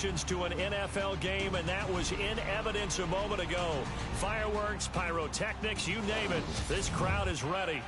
emotions to an NFL game, and that was in evidence a moment ago. Fireworks, pyrotechnics, you name it. This crowd is ready.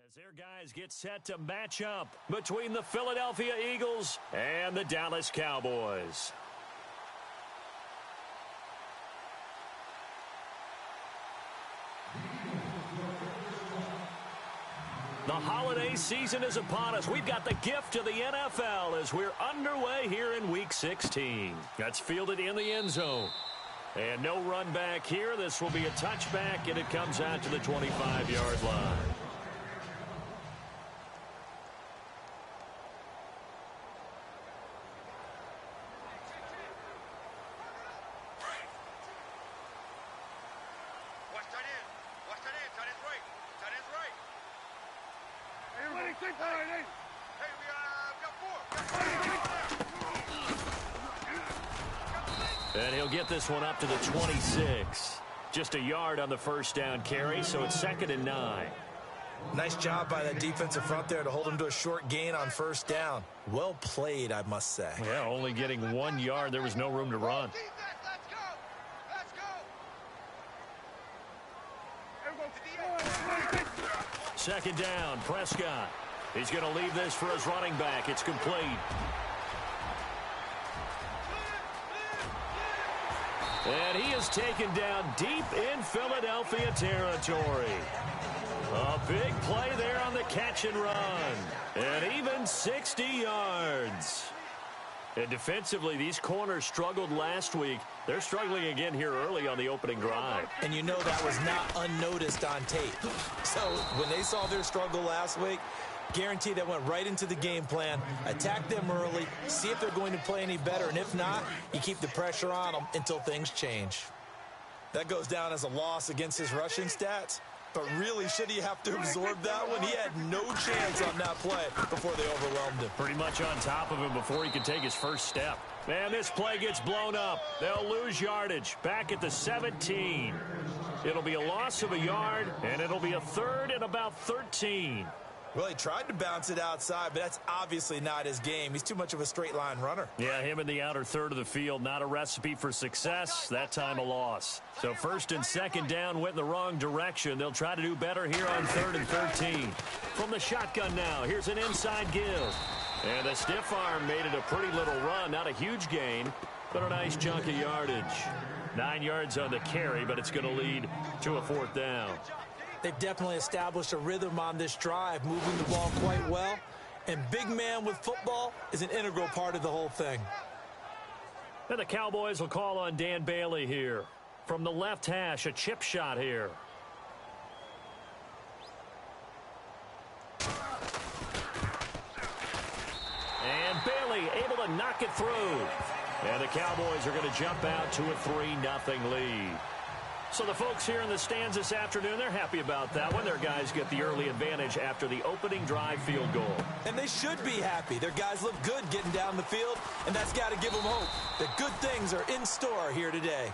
As their guys get set to match up between the Philadelphia Eagles and the Dallas Cowboys. The holiday season is upon us. We've got the gift of the NFL as we're underway here in Week 16. That's fielded in the end zone. And no run back here. This will be a touchback, and it comes out to the 25-yard line. And he'll get this one up to the 26. Just a yard on the first down carry, so it's 2nd and 9. Nice job by that defensive front there to hold him to a short gain on first down. Well played, I must say. Yeah, only getting 1 yard. There was no room to run. Second down, Prescott. He's going to leave this for his running back. It's complete. And he is taken down deep in Philadelphia territory. A big play there on the catch and run. And even 60 yards. And defensively, these corners struggled last week. They're struggling again here early on the opening drive. And you know that was not unnoticed on tape. So when they saw their struggle last week, guarantee that went right into the game plan. Attack them early, see if they're going to play any better, and if not, you keep the pressure on them until things change. That goes down as a loss against his rushing stats, but really, should he have to absorb that one? He had no chance on that play before they overwhelmed him. Pretty much on top of him before he could take his first step. And this play gets blown up. They'll lose yardage back at the 17. It'll be a loss of a yard, and it'll be a 3rd and about 13. Well, he tried to bounce it outside, but that's obviously not his game. He's too much of a straight-line runner. Yeah, him in the outer third of the field, not a recipe for success. That time a loss. So 1st and 2nd down went in the wrong direction. They'll try to do better here on 3rd and 13. From the shotgun now, here's an inside give. And the stiff arm made it a pretty little run. Not a huge gain, but a nice chunk of yardage. 9 yards on the carry, but it's going to lead to a 4th down. They've definitely established a rhythm on this drive, moving the ball quite well. And big man with football is an integral part of the whole thing. And the Cowboys will call on Dan Bailey here. From the left hash, a chip shot here. And Bailey able to knock it through. And the Cowboys are going to jump out to a 3-0 lead. So the folks here in the stands this afternoon, they're happy about that one. Their guys get the early advantage after the opening drive field goal. And they should be happy. Their guys look good getting down the field, and that's got to give them hope that good things are in store here today.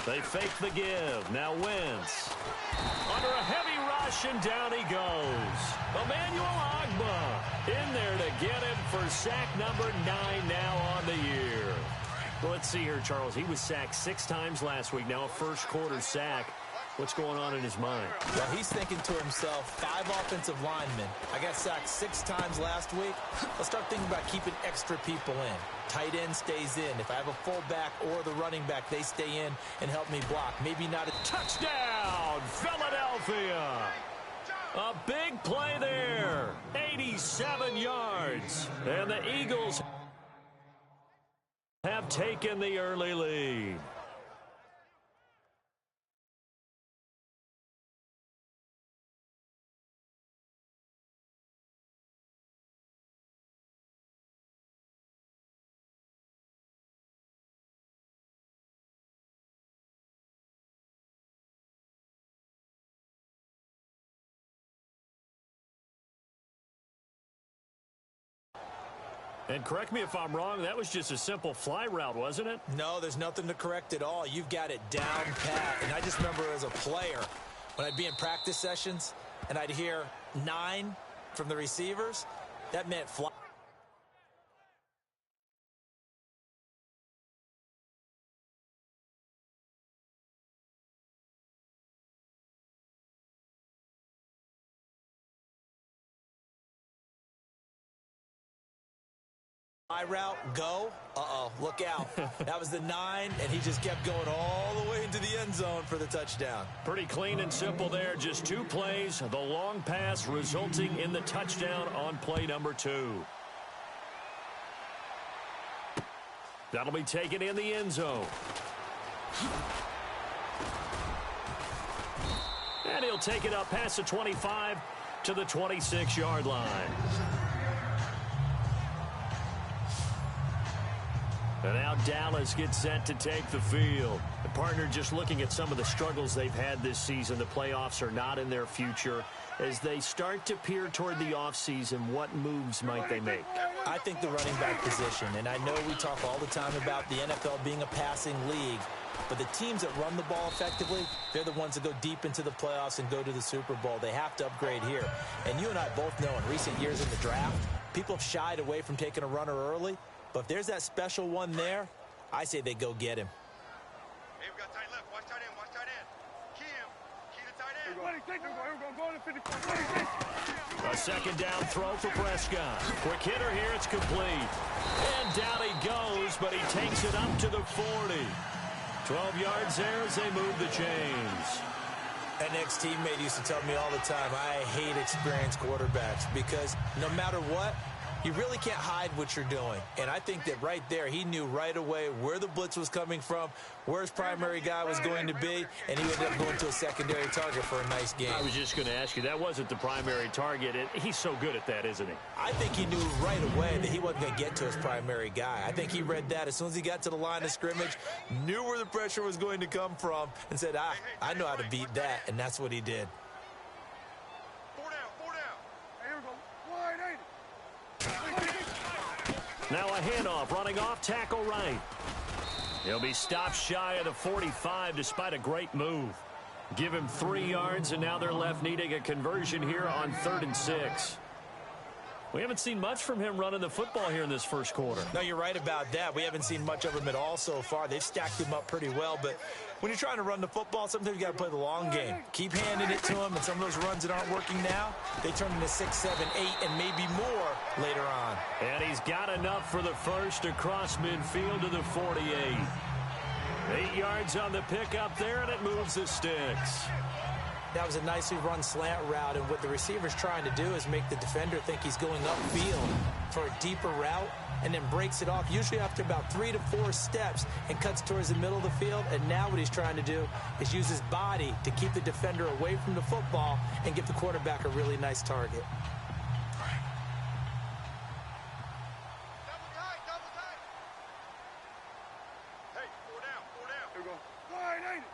They fake the give. Now Wentz. Under a heavy rush, and down he goes. Emmanuel Ogbah in there to get him for sack number 9 now on the year. Well, let's see here, Charles. He was sacked 6 times last week. Now a first-quarter sack. What's going on in his mind? Well, he's thinking to himself, 5 offensive linemen. I got sacked 6 times last week. Let's start thinking about keeping extra people in. Tight end stays in. If I have a fullback or the running back, they stay in and help me block. Maybe not a touchdown, Philadelphia. A big play there. 87 yards. And the Eagles have taken the early lead. And correct me if I'm wrong, that was just a simple fly route, wasn't it? No, there's nothing to correct at all. You've got it down pat. And I just remember as a player, when I'd be in practice sessions and I'd hear 9 from the receivers, that meant fly. My route, go. Uh-oh, look out. That was the 9, and he just kept going all the way into the end zone for the touchdown. Pretty clean and simple there. Just 2 plays. The long pass resulting in the touchdown on play number 2. That'll be taken in the end zone. And he'll take it up past the 25 to the 26-yard line. And now Dallas gets set to take the field. The partner, just looking at some of the struggles they've had this season, the playoffs are not in their future. As they start to peer toward the offseason, what moves might they make? I think the running back position, and I know we talk all the time about the NFL being a passing league, but the teams that run the ball effectively, they're the ones that go deep into the playoffs and go to the Super Bowl. They have to upgrade here. And you and I both know in recent years in the draft, people have shied away from taking a runner early. But if there's that special one there, I say they go get him. Hey, we got tight left. Watch tight end. Watch tight end. Key him. Key the tight end. A second down throw for Prescott. Quick hitter here. It's complete. And down he goes, but he takes it up to the 40. 12 yards there as they move the chains. An ex-teammate used to tell me all the time, I hate experienced quarterbacks because no matter what, you really can't hide what you're doing. And I think that right there, he knew right away where the blitz was coming from, where his primary guy was going to be, and he ended up going to a secondary target for a nice game. I was just going to ask you, that wasn't the primary target. He's so good at that, isn't he? I think he knew right away that he wasn't going to get to his primary guy. I think he read that as soon as he got to the line of scrimmage, knew where the pressure was going to come from, and said, I know how to beat that, and that's what he did. 4 down. 4 down. Hey, here we go. Wide 80. Now a handoff, running off, tackle right. He'll be stopped shy of the 45 despite a great move. Give him 3 yards, and now they're left needing a conversion here on 3rd and 6. We haven't seen much from him running the football here in this first quarter. No, you're right about that. We haven't seen much of him at all so far. They've stacked him up pretty well, but when you're trying to run the football, sometimes you got to play the long game. Keep handing it to him, and some of those runs that aren't working now, they turn into 6, 7, 8, and maybe more later on. And he's got enough for the first across midfield to the 48. 8 yards on the pickup there, and it moves the sticks. That was a nicely run slant route, and what the receiver's trying to do is make the defender think he's going upfield for a deeper route, and then breaks it off, usually after about 3 to 4 steps, and cuts towards the middle of the field. And now what he's trying to do is use his body to keep the defender away from the football and give the quarterback a really nice target. Double tight. Double tight. Hey, 4 down. 4 down. Here we go. Wide 80.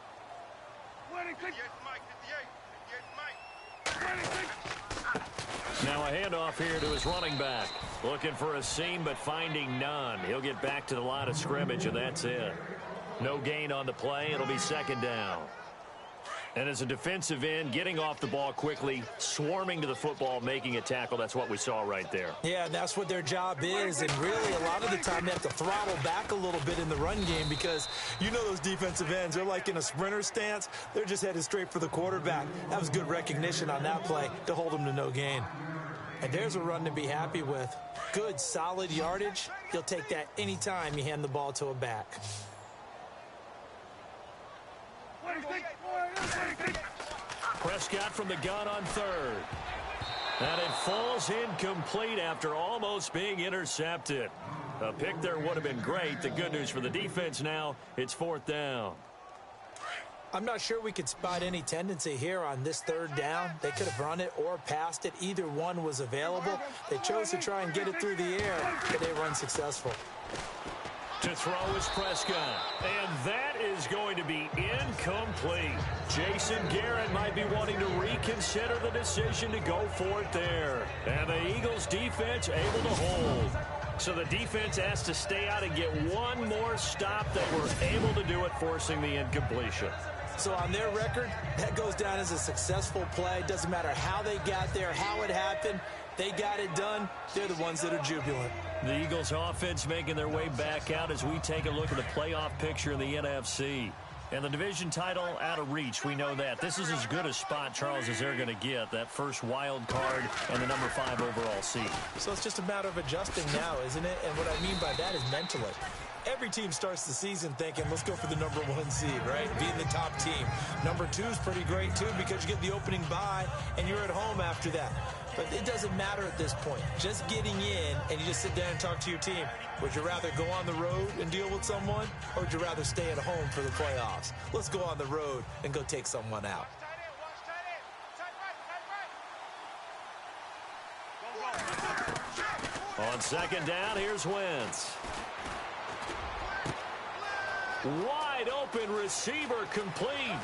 58 Mike. 58 Mike. 26. Now a handoff here to his running back. Looking for a seam, but finding none. He'll get back to the line of scrimmage, and that's it. No gain on the play. It'll be 2nd down. And as a defensive end, getting off the ball quickly, swarming to the football, making a tackle, that's what we saw right there. Yeah, and that's what their job is. And really, a lot of the time, they have to throttle back a little bit in the run game because you know those defensive ends, they're like in a sprinter stance. They're just headed straight for the quarterback. That was good recognition on that play to hold them to no gain. And there's a run to be happy with. Good, solid yardage. He'll take that anytime you hand the ball to a back. Prescott from the gun on 3rd. And it falls incomplete after almost being intercepted. A pick there would have been great. The good news for the defense now, it's 4th down. I'm not sure we could spot any tendency here on this 3rd down. They could have run it or passed it. Either one was available. They chose to try and get it through the air, but they were unsuccessful. To throw is Prescott, and that is going to be incomplete. Jason Garrett might be wanting to reconsider the decision to go for it there. And the Eagles defense able to hold. So the defense has to stay out and get one more stop. They were able to do it, forcing the incompletion. So on their record, that goes down as a successful play. Doesn't matter how they got there, how it happened. They got it done. They're the ones that are jubilant. The Eagles offense making their way back out as we take a look at the playoff picture in the NFC. And the division title out of reach, we know that. This is as good a spot, Charles, as they're going to get. That first wild card and the number 5 overall seed. So it's just a matter of adjusting now, isn't it? And what I mean by that is mentally. Every team starts the season thinking, let's go for the number 1 seed, right? Being the top team. Number 2 is pretty great, too, because you get the opening bye, and you're at home after that. But it doesn't matter at this point. Just getting in, and you just sit down and talk to your team. Would you rather go on the road and deal with someone, or would you rather stay at home for the playoffs? Let's go on the road and go take someone out. On second down, here's Wentz. Wide open receiver complete.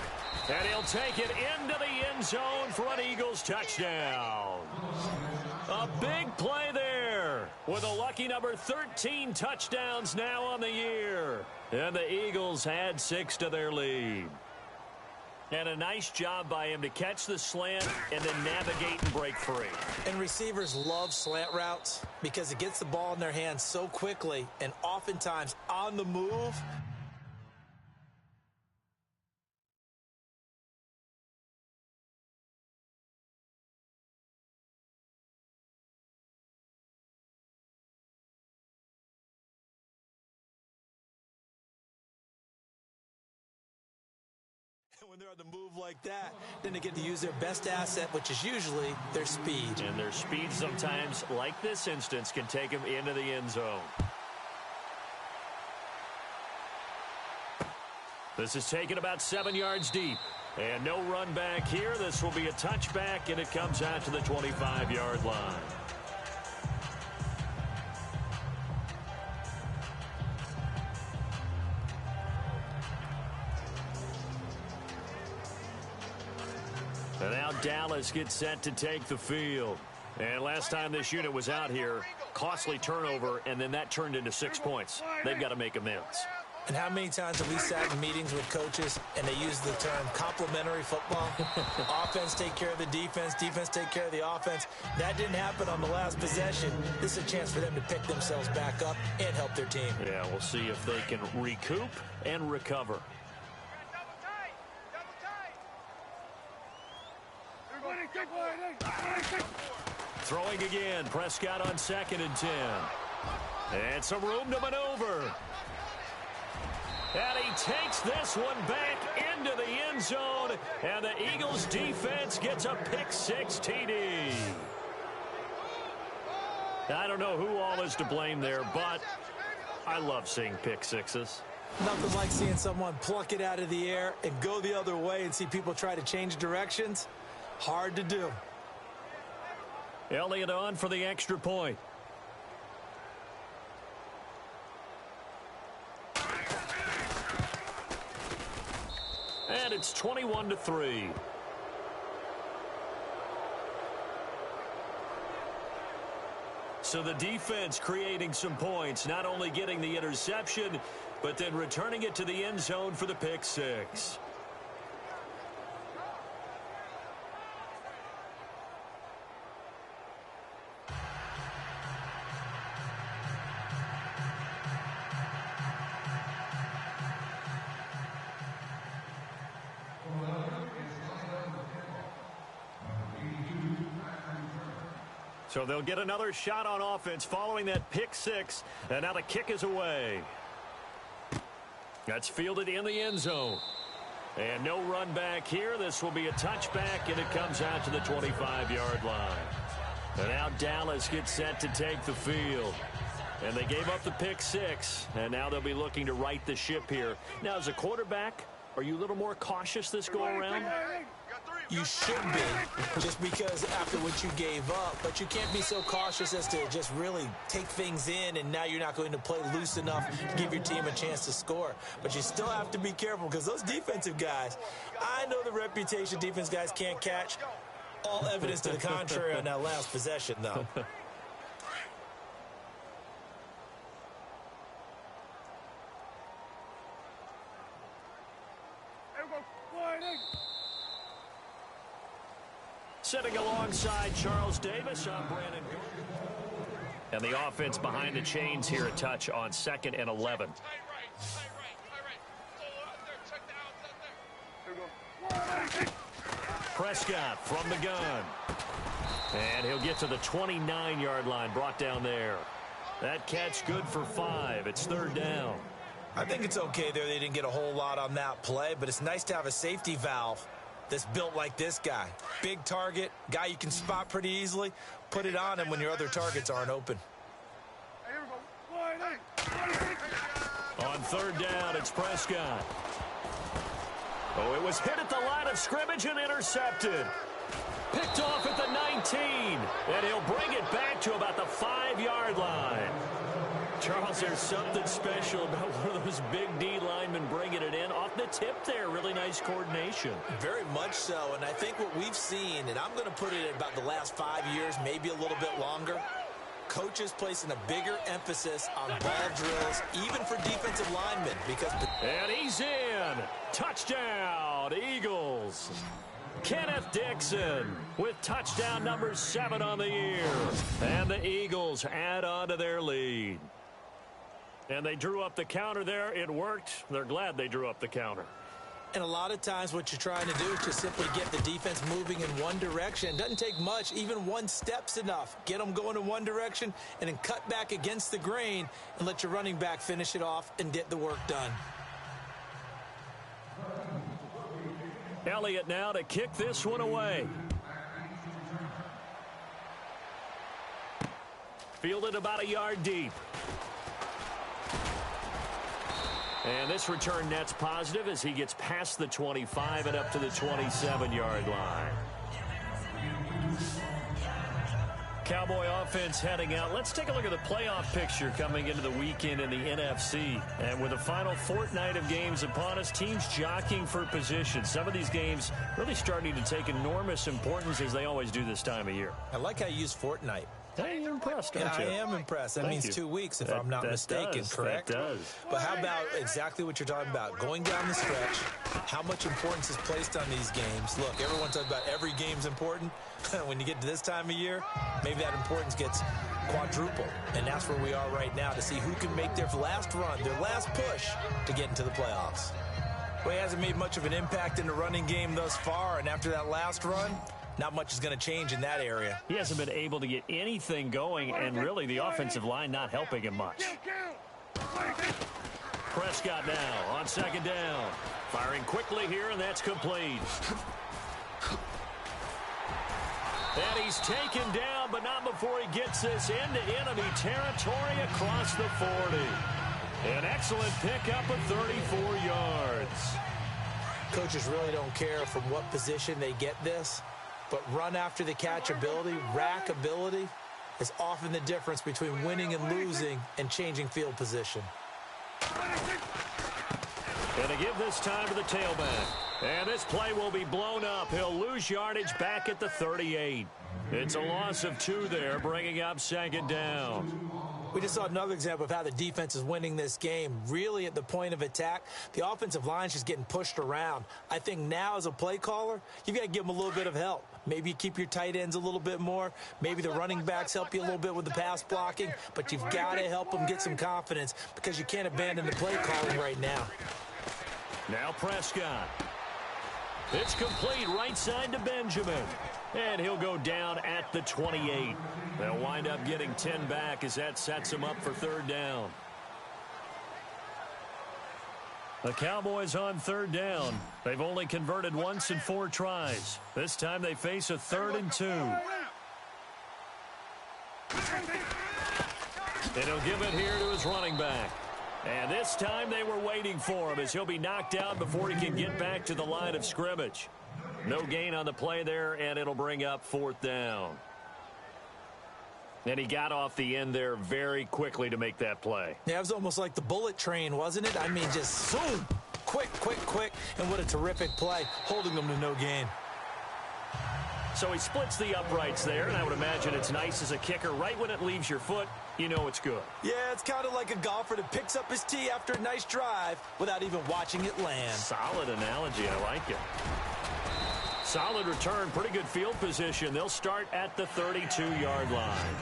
And he'll take it into the end zone for an Eagles touchdown. A big play there with a lucky number 13 touchdowns now on the year. And the Eagles add 6 to their lead. And a nice job by him to catch the slant and then navigate and break free. And receivers love slant routes because it gets the ball in their hands so quickly and oftentimes on the move. When they're on the move like that, then they get to use their best asset, which is usually their speed. And their speed sometimes, like this instance, can take them into the end zone. This is taken about 7 yards deep. And no run back here. This will be a touchback, and it comes out to the 25-yard line. And now Dallas gets set to take the field. And last time this unit was out here, costly turnover, and then that turned into 6 points. They've got to make amends. And how many times have we sat in meetings with coaches and they use the term complementary football? Offense take care of the defense, defense take care of the offense. That didn't happen on the last possession. This is a chance for them to pick themselves back up and help their team. Yeah, we'll see if they can recoup and recover. Throwing again, Prescott on 2nd and 10. And some room to maneuver. And he takes this one back into the end zone. And the Eagles defense gets a pick-6 TD. I don't know who all is to blame there, but I love seeing pick-6s. Nothing like seeing someone pluck it out of the air and go the other way and see people try to change directions. Hard to do. Elliott on for the extra point. And it's 21-3. So the defense creating some points, not only getting the interception, but then returning it to the end zone for the pick-6. So they'll get another shot on offense following that pick-6, and now the kick is away. That's fielded in the end zone. And no run back here. This will be a touchback, and it comes out to the 25-yard line. And now Dallas gets set to take the field. And they gave up the pick-6, and now they'll be looking to right the ship here. Now, as a quarterback, are you a little more cautious this go-around? You should be, just because after what you gave up. But you can't be so cautious as to just really take things in, and now you're not going to play loose enough to give your team a chance to score. But you still have to be careful because those defensive guys, I know the reputation defense guys can't catch. All evidence to the contrary on that last possession, though. Sitting alongside Charles Davis, I'm Brandon. And the offense behind the chains here a touch on 2nd and 11. Prescott from the gun. And he'll get to the 29-yard line, brought down there. That catch good for 5. It's 3rd down. I think it's okay there. They didn't get a whole lot on that play, but it's nice to have a safety valve that's built like this guy. Big target, guy you can spot pretty easily. Put it on him when your other targets aren't open. On 3rd down, it's Prescott. Oh, it was hit at the line of scrimmage and intercepted. Picked off at the 19, and he'll bring it back to about the 5-yard line. Charles, there's something special about one of those big D linemen bringing it in off the tip there. Really nice coordination. Very much so, and I think what we've seen, and I'm going to put it at about the last 5 years, maybe a little bit longer, coaches placing a bigger emphasis on ball drills, even for defensive linemen. And he's in. Touchdown, Eagles. Kenneth Dixon with touchdown number 7 on the year. And the Eagles add on to their lead. And they drew up the counter there. It worked. They're glad they drew up the counter. And a lot of times what you're trying to do is just simply get the defense moving in one direction. Doesn't take much. Even one step's enough. Get them going in one direction and then cut back against the grain and let your running back finish it off and get the work done. Elliott now to kick this one away. Fielded about a yard deep. And this return net's positive as he gets past the 25 and up to the 27-yard line. Cowboy offense heading out. Let's take a look at the playoff picture coming into the weekend in the NFC. And with the final fortnight of games upon us, teams jockeying for position. Some of these games really starting to take enormous importance as they always do this time of year. I like how you use fortnight. Hey, you're impressed, aren't you? I am impressed. That means 2 weeks, if I'm not mistaken, correct? That does. But how about exactly what you're talking about? Going down the stretch, how much importance is placed on these games? Look, everyone talks about every game's important. When you get to this time of year, maybe that importance gets quadruple. And that's where we are right now to see who can make their last run, their last push to get into the playoffs. Well, he hasn't made much of an impact in the running game thus far, and after that last run, not much is going to change in that area. He hasn't been able to get anything going, and really the offensive line not helping him much. Prescott now on 2nd down. Firing quickly here, and that's complete. And he's taken down, but not before he gets this into enemy territory across the 40. An excellent pickup of 34 yards. Coaches really don't care from what position they get this. But run after the catch ability, rack ability, is often the difference between winning and losing and changing field position. And to give this time to the tailback. And this play will be blown up. He'll lose yardage back at the 38. It's a loss of 2 there, bringing up 2nd down. We just saw another example of how the defense is winning this game. Really at the point of attack, the offensive line's just getting pushed around. I think now as a play caller, you've got to give them a little bit of help. Maybe you keep your tight ends a little bit more. Maybe the running backs help you a little bit with the pass blocking. But you've got to help them get some confidence because you can't abandon the play calling right now. Now Prescott. It's complete right side to Benjamin. And he'll go down at the 28. They'll wind up getting 10 back as that sets him up for 3rd down. The Cowboys on 3rd down. They've only converted once in 4 tries. This time they face a 3rd and 2. And he'll give it here to his running back. And this time they were waiting for him as he'll be knocked out before he can get back to the line of scrimmage. No gain on the play there, and it'll bring up 4th down. And he got off the end there very quickly to make that play. Yeah, it was almost like the bullet train, wasn't it? I mean, just zoom, quick, quick, quick, and what a terrific play, holding them to no gain. So he splits the uprights there, and I would imagine it's nice as a kicker. Right when it leaves your foot, you know it's good. Yeah, it's kind of like a golfer that picks up his tee after a nice drive without even watching it land. Solid analogy. I like it. Solid return. Pretty good field position. They'll start at the 32-yard line.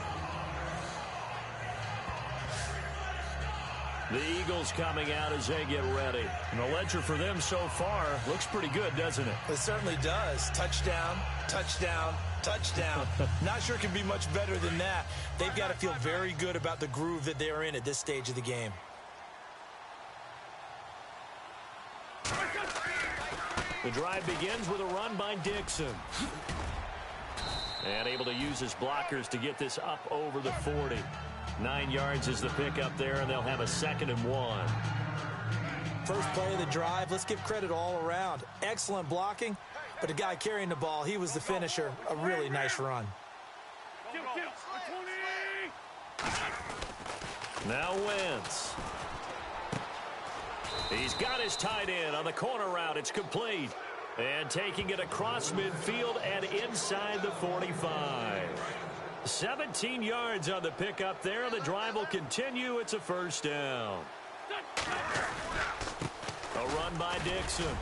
The Eagles coming out as they get ready. And the ledger for them so far looks pretty good, doesn't it? It certainly does. Touchdown, touchdown, touchdown. Not sure it can be much better than that. They've got to feel very good about the groove that they're in at this stage of the game. The drive begins with a run by Dixon. And able to use his blockers to get this up over the 40. 9 yards is the pickup there, and they'll have a 2nd and 1. First play of the drive, let's give credit all around. Excellent blocking, but the guy carrying the ball, he was the finisher. A really nice run. Now Wentz. He's got his tight end on the corner route. It's complete. And taking it across midfield and inside the 45. 17 yards on the pickup there. The drive will continue. It's a first down. A run by Dixon.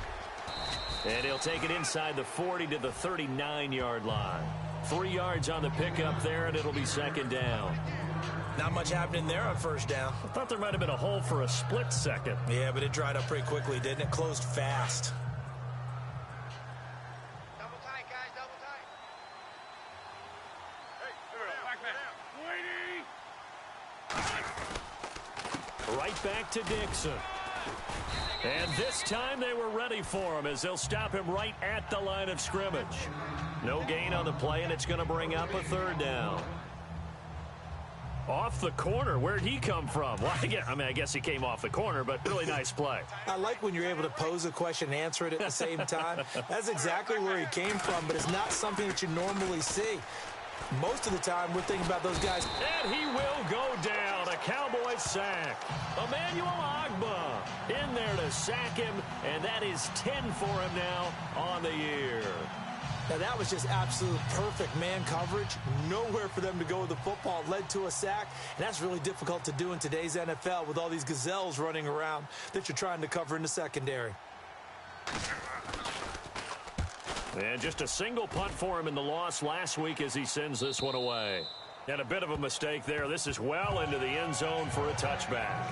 And he'll take it inside the 40 to the 39-yard line. 3 yards on the pickup there, and it'll be 2nd down. Not much happening there on first down. I thought there might have been a hole for a split second. Yeah, but it dried up pretty quickly, didn't it? Closed fast. Double tight, guys, double tight. Hey, Right back to Dixon. And this time they were ready for him as they'll stop him right at the line of scrimmage. No gain on the play, and it's going to bring up a 3rd down. Off the corner. Where'd he come from? Well, I guess he came off the corner, but really nice play. I like when you're able to pose a question and answer it at the same time. That's exactly where he came from, but it's not something that you normally see. Most of the time, we're thinking about those guys. And he will go down. A Cowboys sack. Emmanuel Ogbah in there to sack him, and that is 10 for him now on the year. Now, that was just absolute perfect man coverage. Nowhere for them to go with the football. Led to a sack, and that's really difficult to do in today's NFL with all these gazelles running around that you're trying to cover in the secondary. And just a single punt for him in the loss last week as he sends this one away. And a bit of a mistake there. This is well into the end zone for a touchback.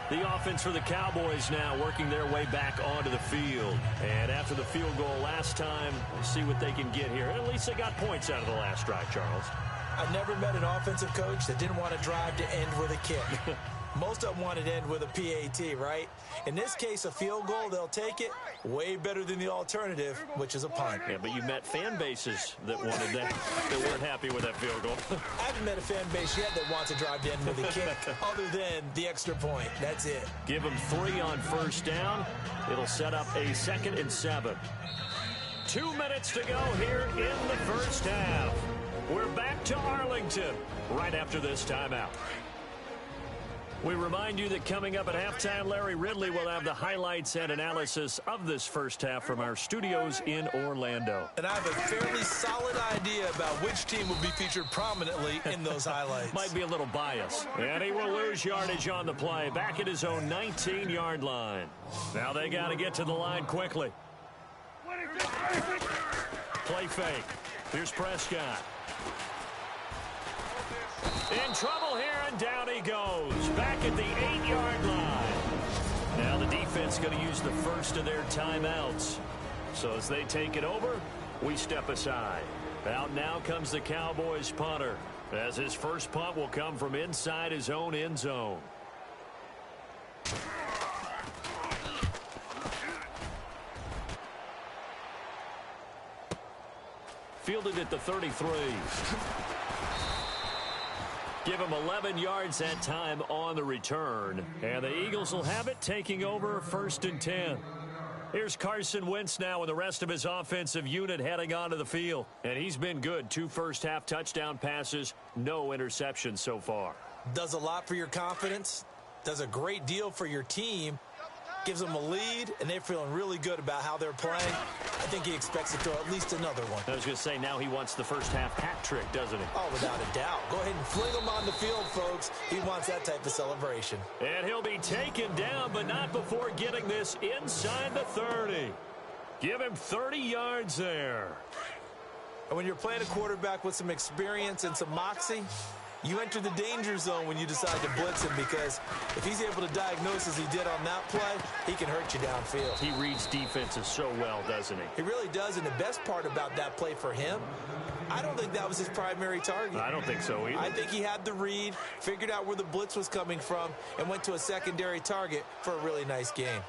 The offense for the Cowboys now working their way back onto the field. And after the field goal last time, we'll see what they can get here. At least they got points out of the last drive, Charles. I've never met an offensive coach that didn't want to drive to end with a kick. Most of them wanted to end with a PAT, right? In this case, a field goal, they'll take it. Way better than the alternative, which is a punt. Yeah, but you met fan bases that wanted that, that weren't happy with that field goal. I haven't met a fan base yet that wants to drive to end with a kick, other than the extra point. That's it. Give them 3 on first down. It'll set up a 2nd and 7. 2 minutes to go here in the first half. We're back to Arlington right after this timeout. We remind you that coming up at halftime, Larry Ridley will have the highlights and analysis of this first half from our studios in Orlando. And I have a fairly solid idea about which team will be featured prominently in those highlights. Might be a little biased. And he will lose yardage on the play, back at his own 19-yard line. Now they got to get to the line quickly. Play fake. Here's Prescott. In trouble here, and down he goes. Back at the 8-yard line. Now the defense going to use the first of their timeouts. So as they take it over, we step aside. Out now comes the Cowboys punter, as his first punt will come from inside his own end zone. Fielded at the 33. Give him 11 yards that time on the return. And the Eagles will have it, taking over 1st and 10. Here's Carson Wentz now with the rest of his offensive unit heading onto the field. And he's been good. 2 first-half touchdown passes, no interceptions so far. Does a lot for your confidence. Does a great deal for your team. gives them a lead, and they're feeling really good about how they're playing. I think he expects to throw at least another one. I was going to say, now he wants the first half hat trick, doesn't he? Oh, without a doubt. Go ahead and fling him on the field, folks. He wants that type of celebration. And he'll be taken down, but not before getting this inside the 30. Give him 30 yards there. And when you're playing a quarterback with some experience and some moxie, you enter the danger zone when you decide to blitz him, because if he's able to diagnose as he did on that play, he can hurt you downfield. He reads defenses so well, doesn't he? He really does, and the best part about that play for him, I don't think that was his primary target. I don't think so either. I think he had the read, figured out where the blitz was coming from, and went to a secondary target for a really nice game.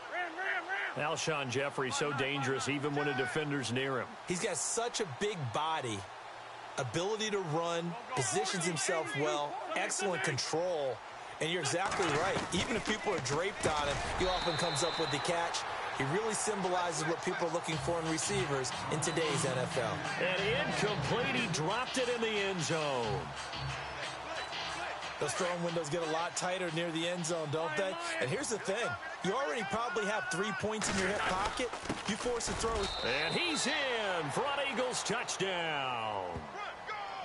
Alshon Jeffrey, so dangerous even when a defender's near him. He's got such a big body, ability to run, positions himself well, excellent control, and you're exactly right. Even if people are draped on him, he often comes up with the catch. He really symbolizes what people are looking for in receivers in today's NFL. And incomplete, he dropped it in the end zone. Those throwing windows get a lot tighter near the end zone, don't they? And here's the thing. You already probably have 3 points in your hip pocket. You force a throw. And he's in for an Eagles touchdown.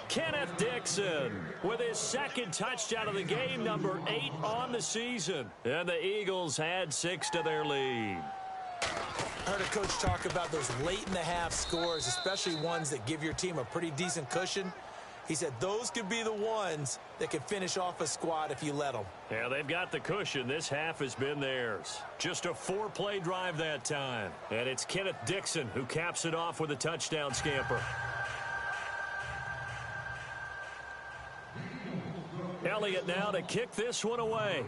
Kenneth Dixon with his second touchdown of the game, number 8 on the season. And the Eagles add 6 to their lead. I heard a coach talk about those late-in-the-half scores, especially ones that give your team a pretty decent cushion. He said those could be the ones that can finish off a squad if you let them. Yeah, they've got the cushion. This half has been theirs. Just a 4-play drive that time. And it's Kenneth Dixon who caps it off with a touchdown scamper. Elliott now to kick this one away.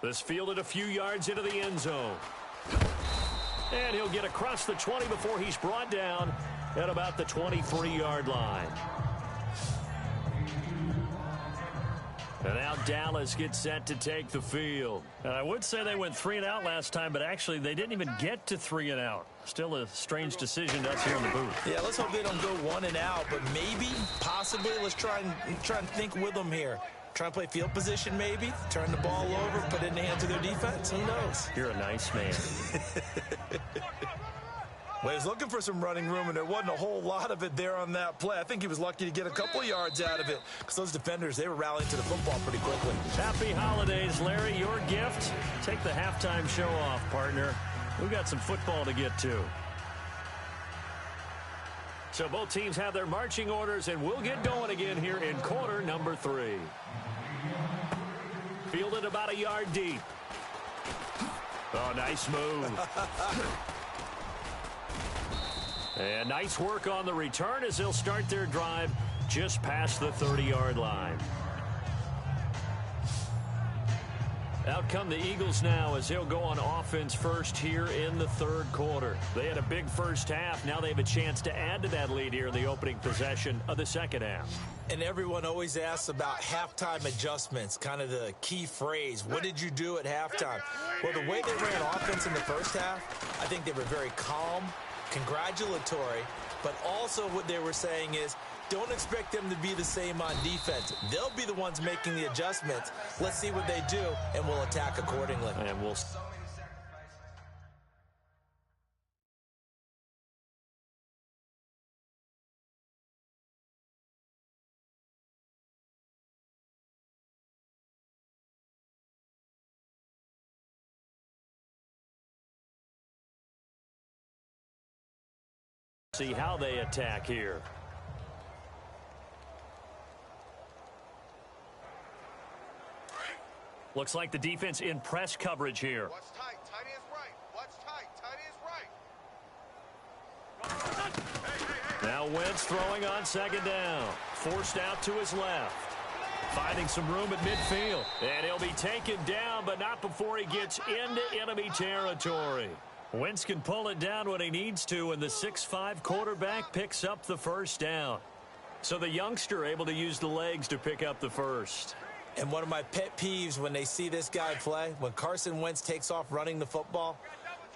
This fielded a few yards into the end zone. And he'll get across the 20 before he's brought down at about the 23-yard line. And now Dallas gets set to take the field. And I would say they went 3 and out last time, but actually they didn't even get to 3 and out. Still a strange decision to us here in the booth. Yeah, let's hope they don't go 1 and out, but maybe, possibly, let's try and think with them here. Try and play field position maybe, turn the ball over, put it in the hands of their defense. Who knows? You're a nice man. Well, he was looking for some running room, and there wasn't a whole lot of it there on that play. I think he was lucky to get a couple of yards out of it, because those defenders, they were rallying to the football pretty quickly. Happy holidays, Larry. Your gift. Take the halftime show off, partner. We've got some football to get to. So both teams have their marching orders, and we'll get going again here in quarter number 3. Fielded about a yard deep. Oh, nice move. And nice work on the return as they'll start their drive just past the 30-yard line. Out come the Eagles now as they'll go on offense first here in the 3rd quarter. They had a big first half. Now they have a chance to add to that lead here in the opening possession of the 2nd half. And everyone always asks about halftime adjustments, kind of the key phrase. What did you do at halftime? Well, the way they ran offense in the first half, I think they were very calm, congratulatory, but also what they were saying is, don't expect them to be the same on defense. They'll be the ones making the adjustments. Let's see what they do, and we'll attack accordingly. And we'll... see how they attack here. Looks like the defense in press coverage here. Watch tight. Tight is right. Watch tight. Tight is right. Now Wentz throwing on 2nd down. Forced out to his left. Finding some room at midfield. And he'll be taken down, but not before he gets into enemy territory. Wentz can pull it down when he needs to, and the 6'5" quarterback picks up the first down. So the youngster able to use the legs to pick up the first. And one of my pet peeves when they see this guy play, when Carson Wentz takes off running the football,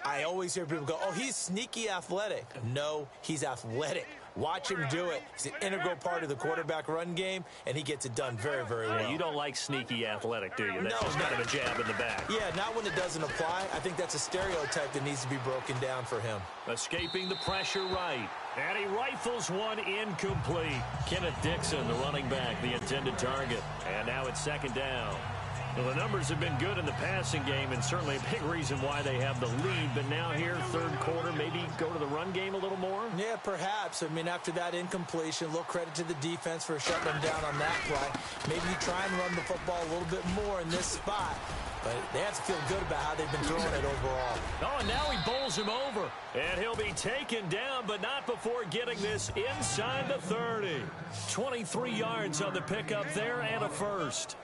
I always hear people go, oh, he's sneaky athletic. No, he's athletic. Watch him do it. He's an integral part of the quarterback run game, and he gets it done very, very well. Yeah, you don't like sneaky athletic, do you? That's No, just kind of a jab in the back. Yeah, not when it doesn't apply. I think that's a stereotype that needs to be broken down for him. Escaping the pressure right. And he rifles one incomplete. Kenneth Dixon, the running back, the intended target. And now it's second down. Well, the numbers have been good in the passing game, and certainly a big reason why they have the lead. But now here, third quarter, maybe go to the run game a little more? Yeah, perhaps. I mean, after that incompletion, a little credit to the defense for shutting them down on that play. Maybe you try and run the football a little bit more in this spot. But they have to feel good about how they've been throwing it overall. Oh, and now he bowls him over. And he'll be taken down, but not before getting this inside the 30. 23 yards on the pickup there and a first.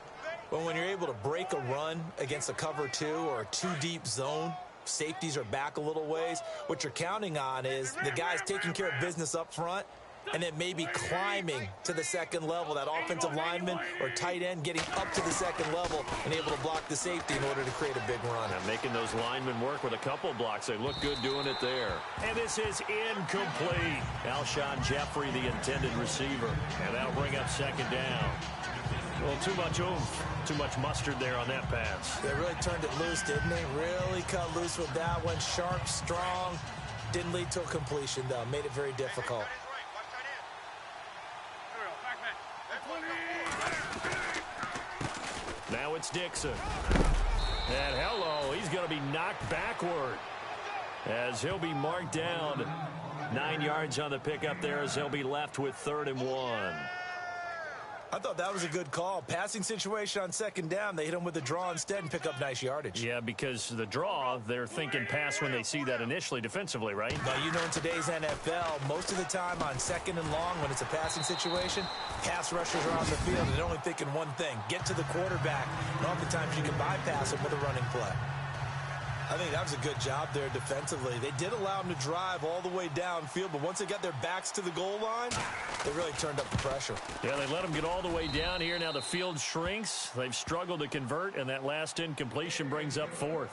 But when you're able to break a run against a cover 2 or a 2-deep zone, safeties are back a little ways. What you're counting on is the guys taking care of business up front and then maybe climbing to the second level. That offensive lineman or tight end getting up to the second level and able to block the safety in order to create a big run. And making those linemen work with a couple blocks. They look good doing it there. And this is incomplete. Alshon Jeffrey, the intended receiver. And that'll bring up second down. Well, too much oomph, too much mustard there on that pass. They really turned it loose, didn't they? Really cut loose with that one. Sharp, strong. Didn't lead to a completion, though. Made it very difficult. Now it's Dixon. And hello, he's going to be knocked backward as he'll be marked down. 9 yards on the pickup there as he'll be left with 3rd and 1. I thought that was a good call. Passing situation on second down. They hit him with a draw instead and pick up nice yardage. Yeah, because the draw, they're thinking pass when they see that initially defensively, right? Now, you know, in today's NFL, most of the time on second and long, when it's a passing situation, pass rushers are on the field and they're only thinking one thing, get to the quarterback. And oftentimes you can bypass him with a running play. I think that was a good job there defensively. They did allow them to drive all the way downfield, but once they got their backs to the goal line, they really turned up the pressure. Yeah, they let them get all the way down here. Now the field shrinks. They've struggled to convert, and that last incompletion brings up 4th.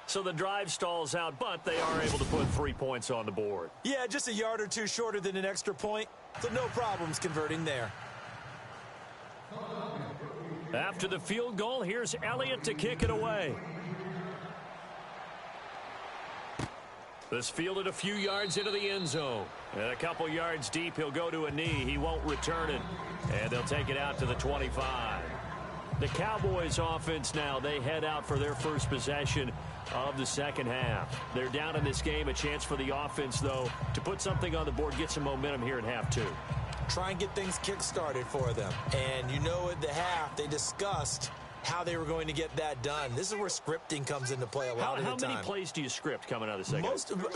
So the drive stalls out, but they are able to put 3 points on the board. Yeah, just a yard or two shorter than an extra point, so no problems converting there. After the field goal, here's Elliott to kick it away. This fielded a few yards into the end zone. And a couple yards deep, he'll go to a knee. He won't return it. And they'll take it out to the 25. The Cowboys offense now, they head out for their first possession of the second half. They're down in this game. A chance for the offense, though, to put something on the board, get some momentum here in half 2. Try and get things kick-started for them. And you know at the half, they discussed how they were going to get that done. This is where scripting comes into play a lot of the time. How many plays do you script coming out of the second?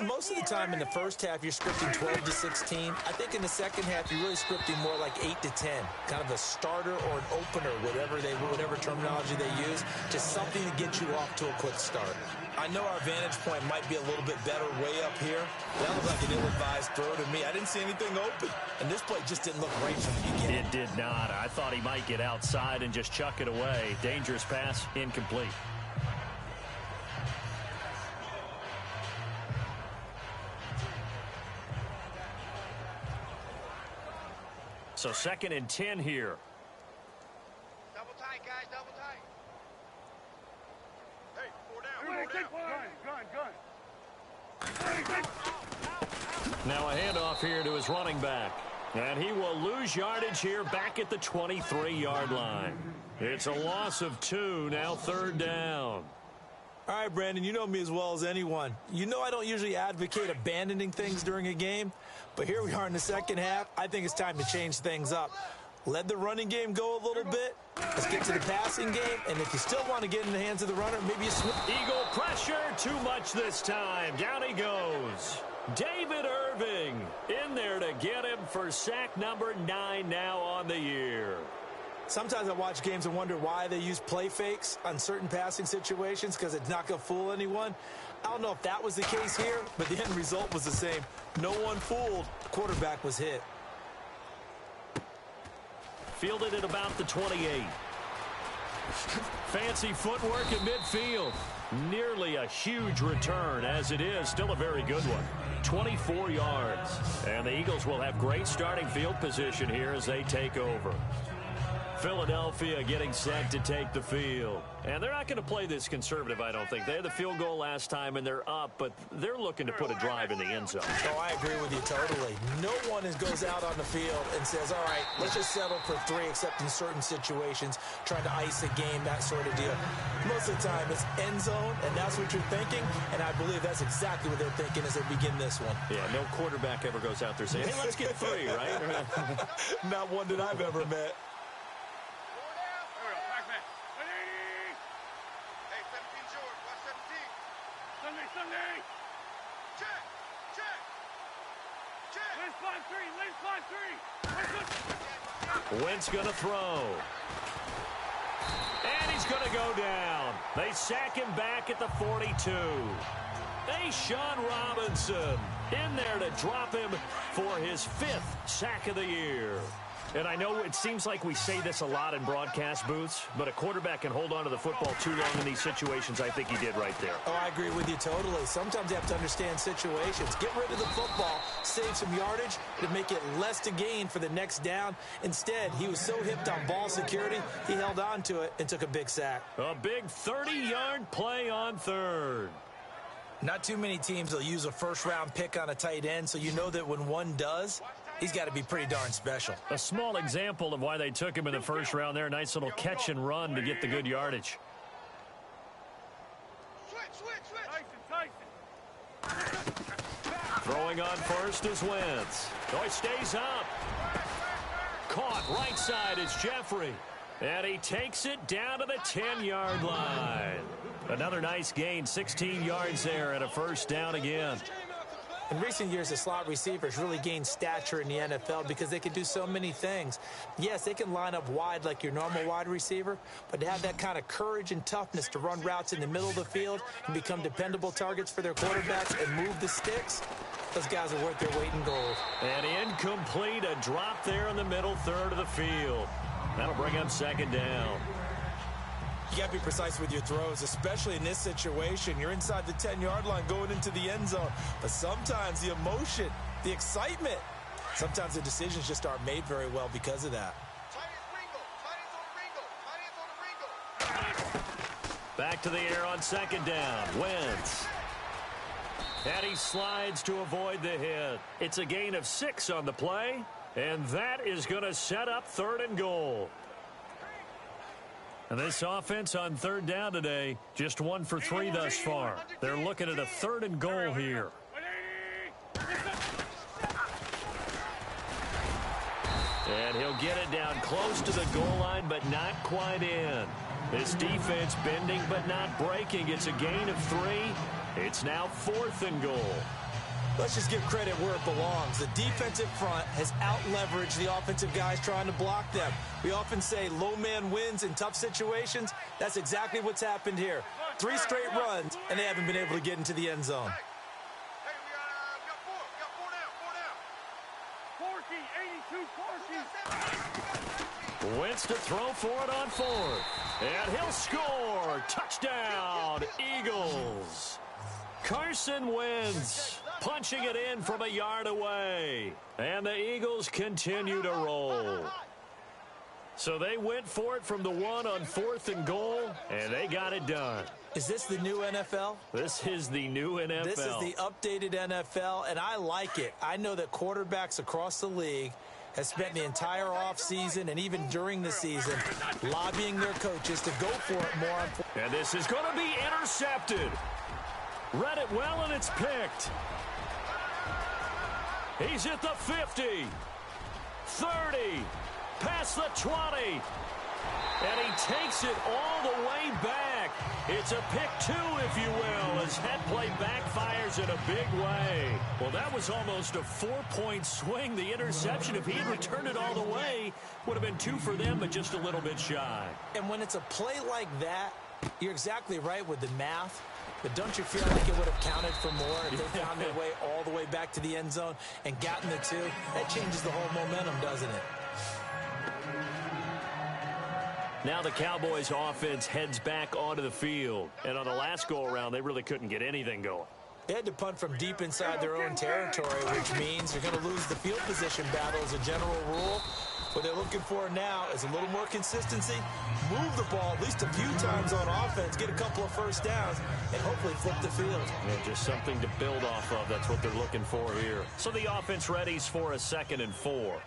Most of the time in the first half, you're scripting 12 to 16. I think in the second half, you're really scripting more like 8 to 10. Kind of a starter or an opener, whatever terminology they use, just something to get you off to a quick start. I know our vantage point might be a little bit better way up here. That looked like an ill-advised throw to me. I didn't see anything open. And this play just didn't look right from the beginning. It did not. I thought he might get outside and just chuck it away. Dangerous pass, incomplete. So 2nd and 10 here. Double tight, guys, double tight. Hey, 4 down, 4 down. Now a handoff here to his running back. And he will lose yardage here back at the 23-yard line. It's a loss of 2, now 3rd down. All right, Brandon, you know me as well as anyone. You know I don't usually advocate abandoning things during a game, but here we are in the second half. I think it's time to change things up. Let the running game go a little bit. Let's get to the passing game, and if you still want to get in the hands of the runner, maybe you switch. Eagle pressure, too much this time. Down he goes. David Irving in there to get him for sack number 9 now on the year. Sometimes I watch games and wonder why they use play fakes on certain passing situations because it's not going to fool anyone. I don't know if that was the case here, but the end result was the same. No one fooled. The quarterback was hit. Fielded at about the 28. Fancy footwork at midfield. Nearly a huge return, as it is still a very good one. 24 yards. And the Eagles will have great starting field position here as they take over. Philadelphia getting set to take the field. And they're not going to play this conservative, I don't think. They had the field goal last time, and they're up, but they're looking to put a drive in the end zone. Oh, I agree with you totally. No one goes out on the field and says, all right, let's just settle for 3, except in certain situations, trying to ice a game, that sort of deal. Most of the time, it's end zone, and that's what you're thinking, and I believe that's exactly what they're thinking as they begin this one. Yeah, no quarterback ever goes out there saying, hey, let's get 3, right? Not one that I've ever met. Wentz going to throw. And he's going to go down. They sack him back at the 42. Sean Robinson in there to drop him for his 5th sack of the year. And I know it seems like we say this a lot in broadcast booths, but a quarterback can hold on to the football too long in these situations. I think he did right there. Oh, I agree with you totally. Sometimes you have to understand situations. Get rid of the football, save some yardage to make it less to gain for the next down. Instead, he was so hipped on ball security, he held on to it and took a big sack. A big 30-yard play on 3rd. Not too many teams will use a first-round pick on a tight end, so you know that when one does, he's got to be pretty darn special. A small example of why they took him in the first round there. Nice little catch and run to get the good yardage. Throwing on first is Wentz. Oh, he stays up. Caught right side is Jeffrey. And he takes it down to the 10-yard line. Another nice gain, 16 yards there and a first down again. In recent years, the slot receivers really gained stature in the NFL because they can do so many things. Yes, they can line up wide like your normal wide receiver, but to have that kind of courage and toughness to run routes in the middle of the field and become dependable targets for their quarterbacks and move the sticks, those guys are worth their weight in gold. And incomplete, a drop there in the middle third of the field. That'll bring up 2nd down. You got to be precise with your throws, especially in this situation. You're inside the 10-yard line going into the end zone. But sometimes the emotion, the excitement, sometimes the decisions just aren't made very well because of that. Back to the air on 2nd down. Wentz. And he slides to avoid the hit. It's a gain of 6 on the play. And that is going to set up 3rd and goal. And this offense on 3rd down today, just 1 for 3 thus far. They're looking at a 3rd and goal here. And he'll get it down close to the goal line, but not quite in. This defense bending but not breaking. It's a gain of 3. It's now 4th and goal. Let's just give credit where it belongs. The defensive front has out-leveraged the offensive guys trying to block them. We often say low man wins in tough situations. That's exactly what's happened here. 3 straight runs, and they haven't been able to get into the end zone. Wentz to throw for it on 4th. And he'll score. Touchdown, Eagles. Carson Wentz punching it in from a yard away. And the Eagles continue to roll. So they went for it from the 1 on 4th and goal, and they got it done. Is this the new NFL? This is the new NFL. This is the updated NFL, and I like it. I know that quarterbacks across the league have spent the entire offseason and even during the season lobbying their coaches to go for it more on 4th. And this is going to be intercepted. Read it well, and it's picked. He's at the 50, 30, past the 20, and he takes it all the way back. It's a pick 2, if you will, as head play backfires in a big way. Well, that was almost a 4-point swing. The interception, if he had returned it all the way, would have been 2 for them, but just a little bit shy. And when it's a play like that, you're exactly right with the math. But don't you feel like it would have counted for more if they found their way all the way back to the end zone and gotten the 2? That changes the whole momentum, doesn't it? Now the Cowboys offense heads back onto the field. And on the last go-around, they really couldn't get anything going. They had to punt from deep inside their own territory, which means you're going to lose the field position battle as a general rule. What they're looking for now is a little more consistency, move the ball at least a few times on offense, get a couple of first downs, and hopefully flip the field. Yeah, just something to build off of. That's what they're looking for here. So the offense readies for a 2nd and 4.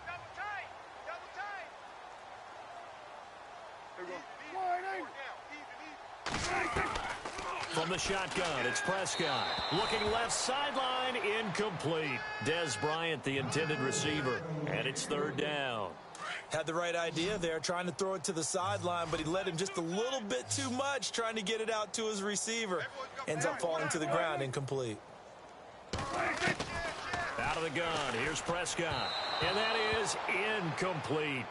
From the shotgun, it's Prescott. Looking left sideline, incomplete. Dez Bryant, the intended receiver. And it's 3rd down. Had the right idea there, trying to throw it to the sideline, but he led him just a little bit too much, trying to get it out to his receiver. Ends up falling to the ground, incomplete. Out of the gun, here's Prescott. And that is incomplete.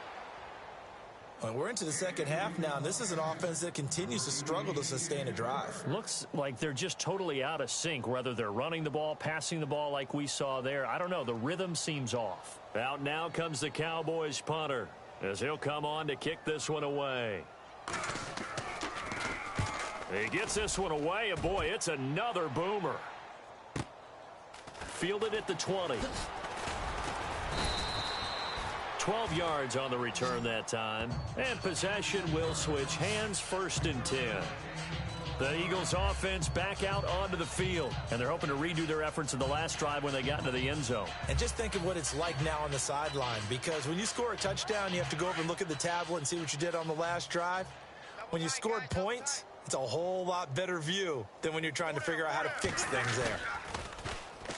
We're into the second half now, and this is an offense that continues to struggle to sustain a drive. Looks like they're just totally out of sync, whether they're running the ball, passing the ball like we saw there. I don't know. The rhythm seems off. Out now comes the Cowboys punter, as he'll come on to kick this one away. He gets this one away, and boy, it's another boomer. Fielded at the 20. 12 yards on the return that time. And possession will switch hands, 1st and 10. The Eagles offense back out onto the field. And they're hoping to redo their efforts in the last drive when they got into the end zone. And just think of what it's like now on the sideline. Because when you score a touchdown, you have to go over and look at the tablet and see what you did on the last drive. When you scored points, it's a whole lot better view than when you're trying to figure out how to fix things there.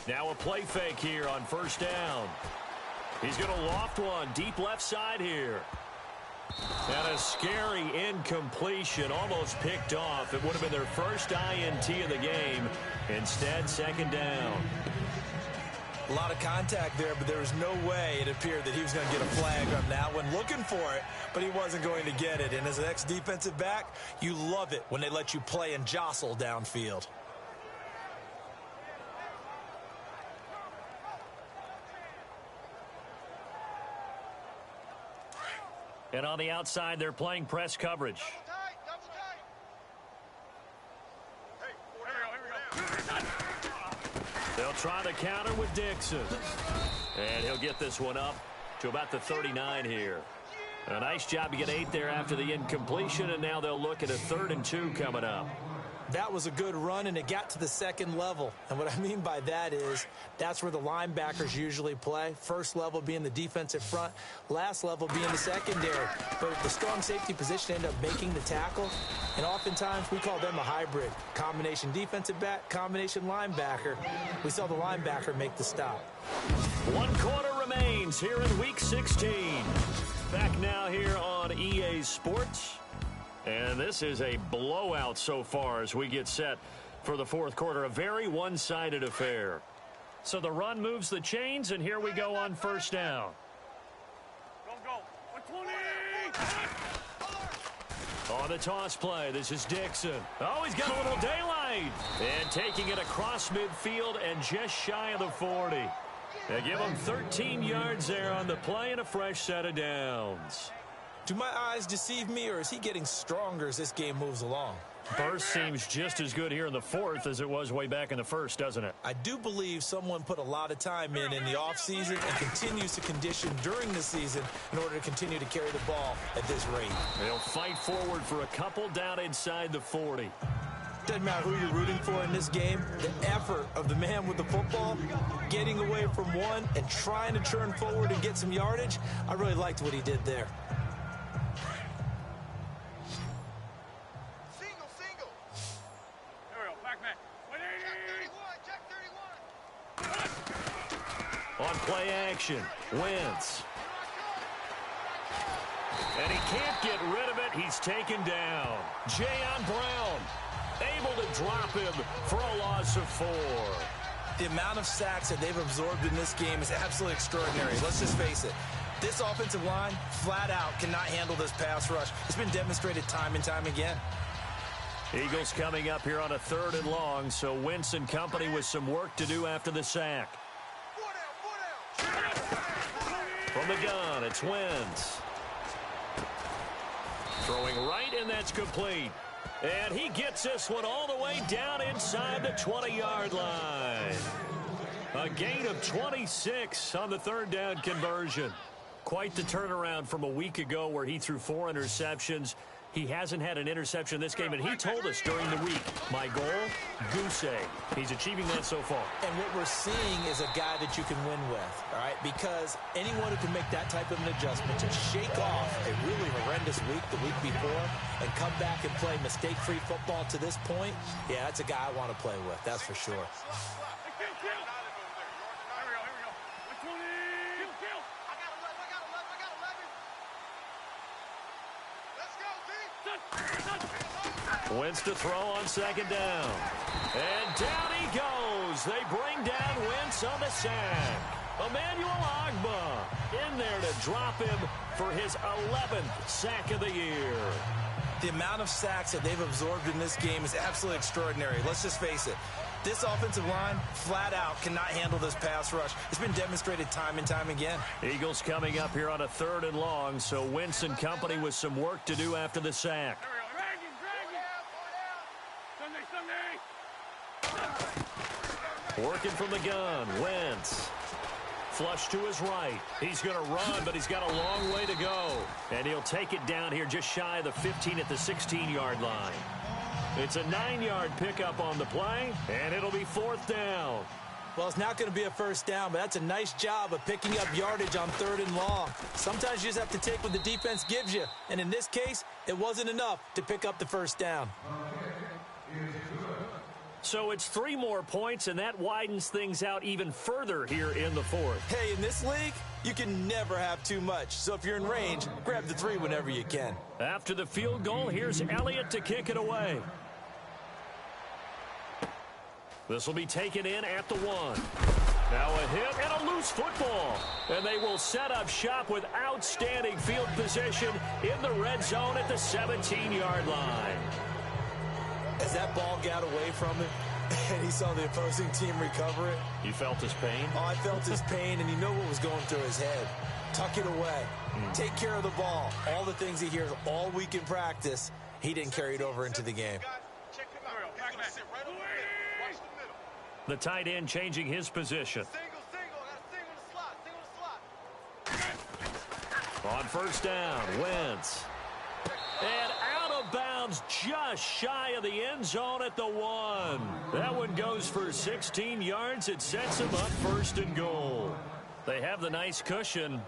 Now a play fake here on 1st down. He's going to loft one deep left side here. And a scary incompletion, almost picked off. It would have been their first INT of the game. Instead, 2nd down. A lot of contact there, but there was no way it appeared that he was going to get a flag on that one. Looking for it, but he wasn't going to get it. And as an ex-defensive back, you love it when they let you play and jostle downfield. And on the outside, they're playing press coverage. They'll try the counter with Dixon. And he'll get this one up to about the 39 here. A nice job to get 8 there after the incompletion, and now they'll look at a 3rd and 2 coming up. That was a good run, and it got to the 2nd level. And what I mean by that is that's where the linebackers usually play. First level being the defensive front, last level being the secondary. But the strong safety position ended up making the tackle, and oftentimes we call them a hybrid. Combination defensive back, combination linebacker. We saw the linebacker make the stop. 1 quarter remains here in Week 16. Back now here on EA Sports. And this is a blowout so far as we get set for the 4th quarter. A very one-sided affair. So the run moves the chains, and here we go on 1st down. Go. 120. On the toss play, this is Dixon. Oh, he's got a little daylight. And taking it across midfield and just shy of the 40. They give him 13 yards there on the play and a fresh set of downs. Do my eyes deceive me, or is he getting stronger as this game moves along? Burst seems just as good here in the 4th as it was way back in the 1st, doesn't it? I do believe someone put a lot of time in the offseason and continues to condition during the season in order to continue to carry the ball at this rate. They'll fight forward for a couple down inside the 40. Doesn't matter who you're rooting for in this game. The effort of the man with the football, getting away from one and trying to turn forward and get some yardage, I really liked what he did there. On play action, Wentz. And he can't get rid of it. He's taken down. Jayon Brown able to drop him for a loss of 4. The amount of sacks that they've absorbed in this game is absolutely extraordinary. Let's just face it. This offensive line, flat out, cannot handle this pass rush. It's been demonstrated time and time again. Eagles coming up here on a 3rd and long, so Wentz and company with some work to do after the sack. From the gun, it's Wentz. Throwing right, and that's complete. And he gets this one all the way down inside the 20-yard line. A gain of 26 on the third down conversion. Quite the turnaround from a week ago where he threw 4 interceptions. He hasn't had an interception this game, and he told us during the week, my goal, goose egg. He's achieving that so far. And what we're seeing is a guy that you can win with, all right? Because anyone who can make that type of an adjustment to shake off a really horrendous week the week before and come back and play mistake-free football to this point, yeah, that's a guy I want to play with, that's for sure. Wentz to throw on second down. And down he goes. They bring down Wentz on the sack. Emmanuel Ogbah in there to drop him for his 11th sack of the year. The amount of sacks that they've absorbed in this game is absolutely extraordinary. Let's just face it. This offensive line, flat out, cannot handle this pass rush. It's been demonstrated time and time again. Eagles coming up here on a 3rd and long, so Wentz and company with some work to do after the sack. Working from the gun, Wentz. Flush to his right. He's going to run, but he's got a long way to go. And he'll take it down here just shy of the 15 at the 16-yard line. It's a 9-yard pickup on the play, and it'll be 4th down. Well, it's not going to be a first down, but that's a nice job of picking up yardage on 3rd and long. Sometimes you just have to take what the defense gives you. And in this case, it wasn't enough to pick up the first down. So it's 3 more points, and that widens things out even further here in the 4th. Hey, in this league, you can never have too much. So if you're in range, grab the 3 whenever you can. After the field goal, here's Elliott to kick it away. This will be taken in at the 1. Now a hit and a loose football. And they will set up shop with outstanding field position in the red zone at the 17-yard line. As that ball got away from him and he saw the opposing team recover it. You felt his pain? Oh, I felt his pain, and you know what was going through his head. Tuck it away. Take care of the ball. All the things he hears all week in practice, he didn't carry it over into the game. The tight end changing his position. On first down, Wentz. And out of bounds just shy of the end zone at the 1. That one goes for 16 yards. It sets him up 1st and goal. They have the nice cushion.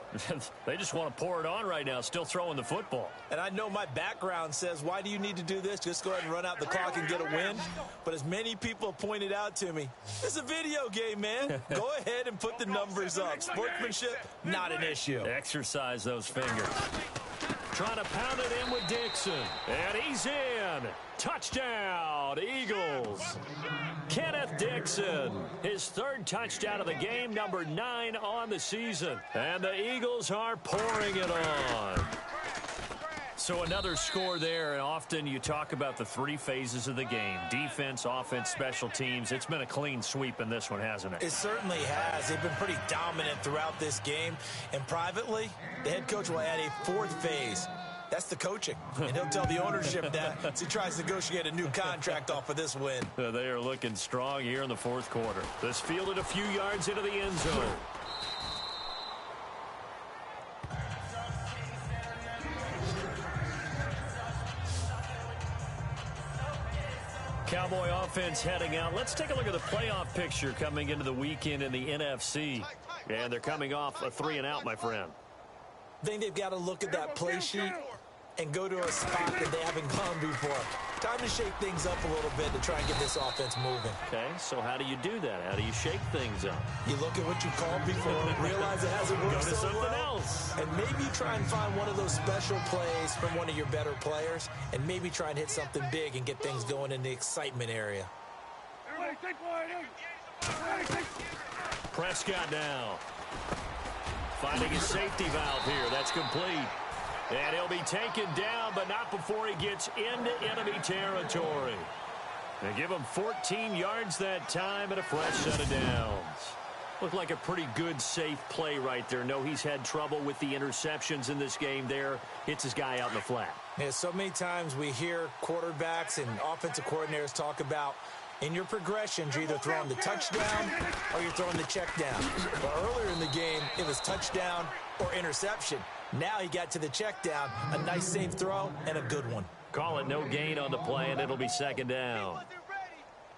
They just want to pour it on right now, still throwing the football. And I know my background says, why do you need to do this? Just go ahead and run out the clock and get a win. But as many people pointed out to me, it's a video game, man. Go ahead and put the numbers up. Sportsmanship, not an issue. Exercise those fingers. Trying to pound it in with Dixon. And he's in. Touchdown, Eagles. Kenneth Dixon, his 3rd touchdown of the game, number 9 on the season. And the Eagles are pouring it on. So another score there, and often you talk about the 3 phases of the game. Defense, offense, special teams. It's been a clean sweep in this one, hasn't it? It certainly has. They've been pretty dominant throughout this game. And privately, the head coach will add a 4th phase. That's the coaching. And he'll tell the ownership that as he tries to negotiate a new contract off of this win. They are looking strong here in the 4th quarter. This fielded a few yards into the end zone. Cowboy offense heading out. Let's take a look at the playoff picture coming into the weekend in the NFC. And they're coming off a 3 and out, my friend. I think they've got to look at that play sheet and go to a spot that they haven't gone before. Time to shake things up a little bit to try and get this offense moving. Okay, so how do you do that? How do you shake things up? You look at what you called before, realize it hasn't worked Go to so something well, else. and maybe try and find one of those special plays from one of your better players, and maybe try and hit something big and get things going in the excitement area. Prescott now. Finding his safety valve here. That's complete. And he'll be taken down, but not before he gets into enemy territory. They give him 14 yards that time and a fresh set of downs. Looked like a pretty good, safe play right there. No, he's had trouble with the interceptions in this game there. Hits his guy out in the flat. Yeah, so many times we hear quarterbacks and offensive coordinators talk about in your progressions, you're either throwing the touchdown or you're throwing the check down. But earlier in the game, it was touchdown or interception. Now he got to the check down, a nice safe throw, and a good one. Call it no gain on the play, and it'll be second down.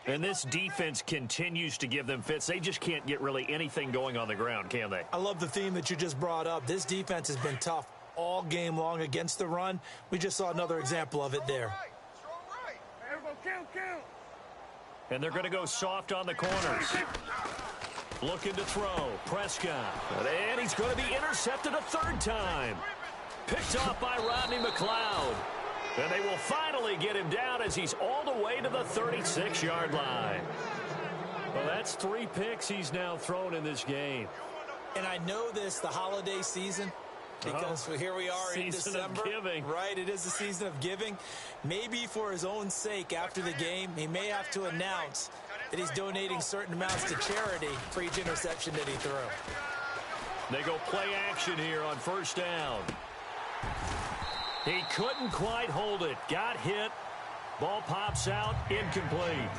And this defense continues to give them fits. They just can't get really anything going on the ground, can they? I love the theme that you just brought up. This defense has been tough all game long against the run. We just saw another example of it there. And they're going to go soft on the corners. Looking to throw. Prescott. And he's going to be intercepted a third time. Picked off by Rodney McLeod. And they will finally get him down as he's all the way to the 36-yard line. Well, that's 3 picks he's now thrown in this game. And I know this, the holiday season, because here we are in December. Right, it is the season of giving. Maybe for his own sake after the game, he may have to announce that he's donating certain amounts to charity for each interception that he threw. They go play action here on first down. He couldn't quite hold it. Got hit. Ball pops out. Incomplete.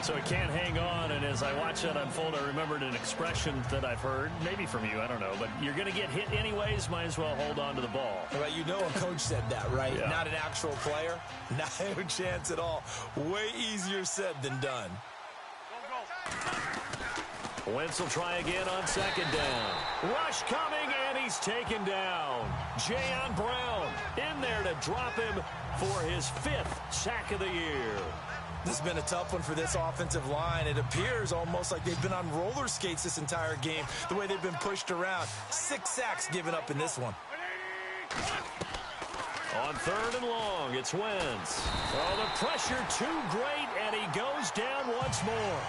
So he can't hang on, and as I watch that unfold, I remembered an expression that I've heard, maybe from you, I don't know, but you're going to get hit anyways, might as well hold on to the ball. Well, you know a coach said that, right? Yeah. Not an actual player. No chance at all. Way easier said than done. Wentz will try again on second down. Rush coming, and he's taken down. Jayon Brown in there to drop him for his 5th sack of the year. This has been a tough one for this offensive line. It appears almost like they've been on roller skates this entire game, the way they've been pushed around. 6 sacks given up in this one. On third and long, it's Wentz. Oh, the pressure too great, and he goes down once more.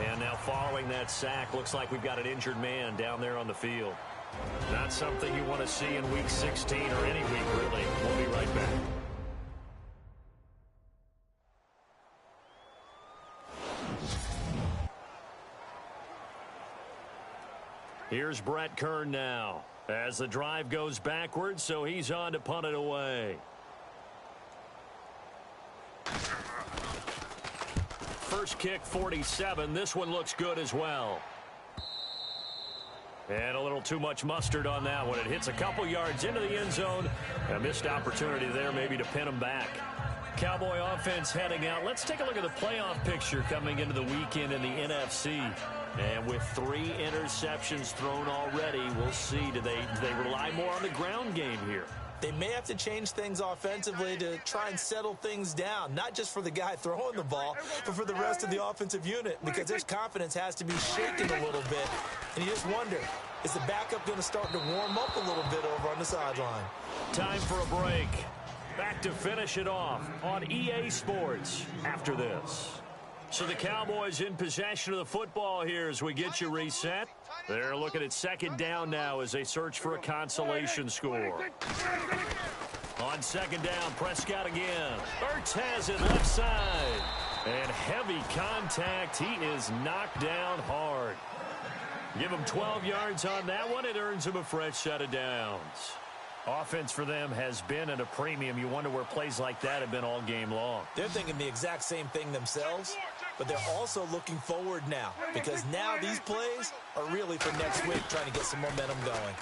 And now following that sack, looks like we've got an injured man down there on the field. Not something you want to see in Week 16 or any week, really. We'll be right back. Here's Brett Kern now as the drive goes backwards, so he's on to punt it away. First kick, 47. This one looks good as well. And a little too much mustard on that one. It hits a couple yards into the end zone. A missed opportunity there maybe to pin him back. Cowboy offense heading out. Let's take a look at the playoff picture coming into the weekend in the NFC. And with 3 interceptions thrown already, we'll see. Do they rely more on the ground game here? They may have to change things offensively to try and settle things down, not just for the guy throwing the ball, but for the rest of the offensive unit, because their confidence has to be shaken a little bit. And you just wonder, is the backup going to start to warm up a little bit over on the sideline? Time for a break. Back to finish it off on EA Sports after this. So the Cowboys in possession of the football here as we get you reset. They're looking at second down now as they search for a consolation score. On second down, Prescott again. Ertz has it left side. And heavy contact. He is knocked down hard. Give him 12 yards on that one. It earns him a fresh set of downs. Offense for them has been at a premium. You wonder where plays like that have been all game long. They're thinking the exact same thing themselves, but they're also looking forward now, because now these plays are really for next week, trying to get some momentum going.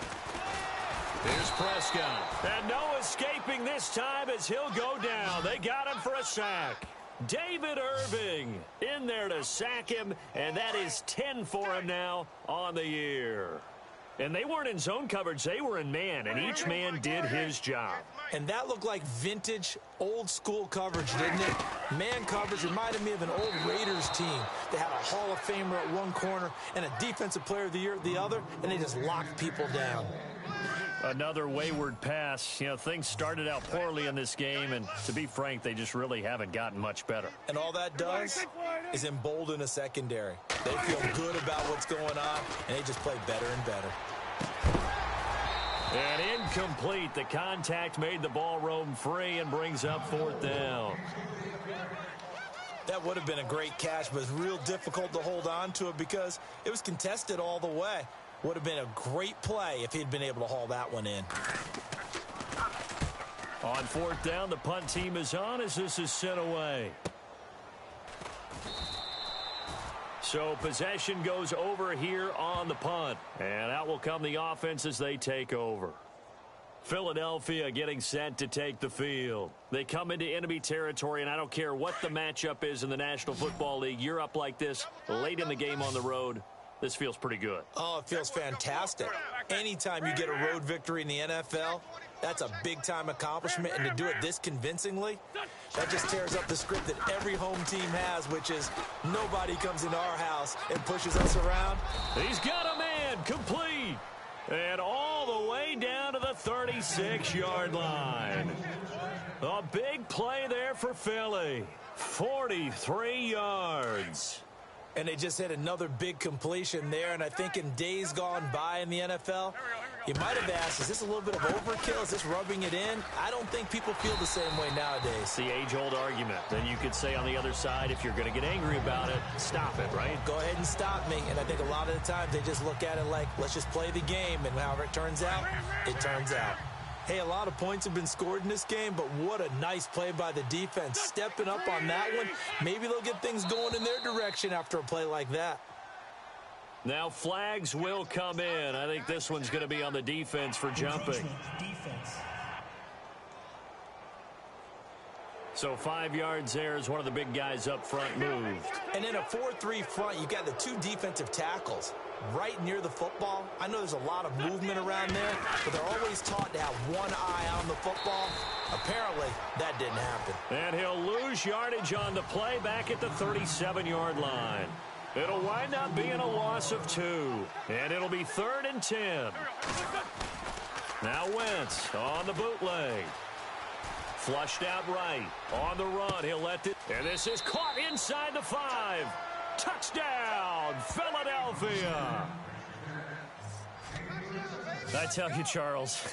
Here's Prescott. And no escaping this time as he'll go down. They got him for a sack. David Irving in there to sack him, and that is 10 for him now on the year. And they weren't in zone coverage. They were in man, and each man did his job. And that looked like vintage, old-school coverage, didn't it? Man coverage reminded me of an old Raiders team. They had a Hall of Famer at one corner and a Defensive Player of the Year at the other, and they just locked people down. Another wayward pass. You know, things started out poorly in this game, and to be frank, they just really haven't gotten much better. And all that does is embolden a secondary. They feel good about what's going on, and they just play better and better. And incomplete. The contact made the ball roam free and brings up 4th down. That would have been a great catch, but it's real difficult to hold on to it because it was contested all the way. Would have been a great play if he'd been able to haul that one in. On fourth down, the punt team is on as this is sent away. So possession goes over here on the punt. And out will come the offense as they take over. Philadelphia getting set to take the field. They come into enemy territory, and I don't care what the matchup is in the National Football League. You're up like this late in the game on the road. This feels pretty good. Oh, it feels fantastic. Anytime you get a road victory in the NFL, that's a big-time accomplishment, and to do it this convincingly, that just tears up the script that every home team has, which is nobody comes into our house and pushes us around. He's got a man complete. And all the way down to the 36-yard line. A big play there for Philly. 43 yards. And they just hit another big completion there. And I think in days gone by in the NFL, you might have asked, is this a little bit of overkill? Is this rubbing it in? I don't think people feel the same way nowadays. It's the age-old argument. Then you could say on the other side, if you're going to get angry about it, stop it, right? Go ahead and stop me. And I think a lot of the times they just look at it like, let's just play the game. And however it turns out, it turns out. Hey, a lot of points have been scored in this game, but what a nice play by the defense. Stepping up on that one, maybe they'll get things going in their direction after a play like that. Now flags will come in. I think this one's going to be on the defense for jumping. So 5 yards there as one of the big guys up front moved. And in a 4-3 front, you got the two defensive tackles right near the football. I know there's a lot of movement around there, but they're always taught to have one eye on the football. Apparently, that didn't happen. And he'll lose yardage on the play back at the 37-yard line. It'll wind up being a loss of 2. And it'll be 3rd and 10. Now Wentz on the bootleg. Flushed out right. On the run, he'll let it. And this is caught inside the 5. Touchdown, Philadelphia. I tell you, Charles,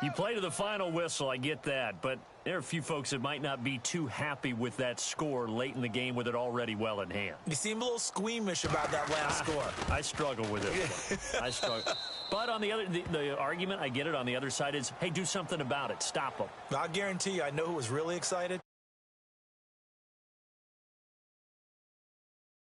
you play to the final whistle, I get that, but there are a few folks that might not be too happy with that score late in the game with it already well in hand. You seem a little squeamish about that last score. I struggle with it. I struggle. But on the other, the argument, I get it, on the other side is, hey, do something about it. Stop them. I'll guarantee you, I know who was really excited.